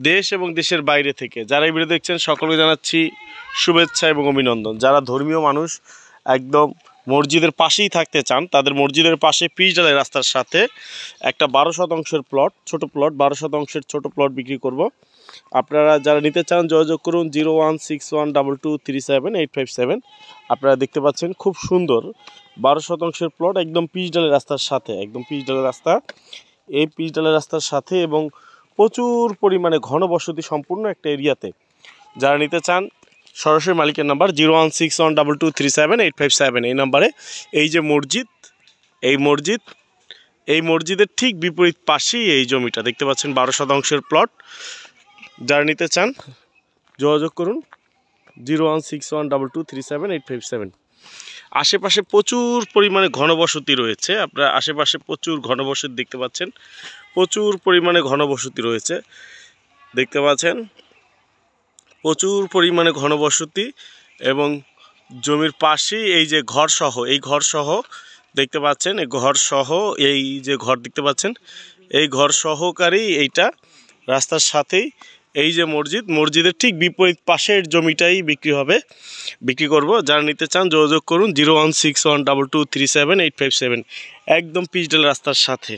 দেশ এবং দেশের বাইরে থেকে যারা এই ভিডিও দেখছেন সকলকে জানাচ্ছি শুভেচ্ছা এবং অভিনন্দন। যারা ধর্মীয় মানুষ একদম মসজিদের পাশেই থাকতে চান, তাদের মসজিদের পাশে পিচ ঢালাই রাস্তার সাথে একটা 12 শতাংশের প্লট, ছোট প্লট 12 শতাংশের ছোট প্লট বিক্রি করব। আপনারা যারা নিতে চান যোগাযোগ করুন 016122378857। আপনারা দেখতে পাচ্ছেন খুব সুন্দর 12 শতাংশের প্লট, একদম পিচ ঢালাই রাস্তার সাথে, একদম পিচ ঢালাই রাস্তা। এই পিচ ঢালাই রাস্তার সাথে এবং প্রচুর পরিমাণে ঘনবসতি সম্পূর্ণ একটা এরিয়াতে যারা নিতে চান সরাসরি মালিকের নাম্বার 016122378857। এই নাম্বারে এই যে মসজিদ, এই মসজিদের ঠিক বিপরীত পাশেই এই জমিটা দেখতে পাচ্ছেন 12 শতাংশের প্লট। যারা নিতে চান যোগাযোগ করুন 016122378857। আশেপাশে প্রচুর পরিমাণে ঘনবসতি রয়েছে, আপনারা আশেপাশে প্রচুর ঘনবসতি দেখতে পাচ্ছেন, প্রচুর পরিমাণে ঘনবসতি রয়েছে দেখতে পাচ্ছেন, প্রচুর পরিমাণে ঘনবসতি। এবং জমির পাশেই এই যে ঘরসহ, এই ঘরসহ দেখতে পাচ্ছেন, এই ঘরসহ এই যে ঘর দেখতে পাচ্ছেন, এই ঘর সহকারী এইটা রাস্তার সাথেই এই যে মসজিদের ঠিক বিপরীত পাশের জমিটাই বিক্রি করব। যারা নিতে চান যোগাযোগ করুন 016122378857, একদম পিচ ঢালাই রাস্তার সাথে।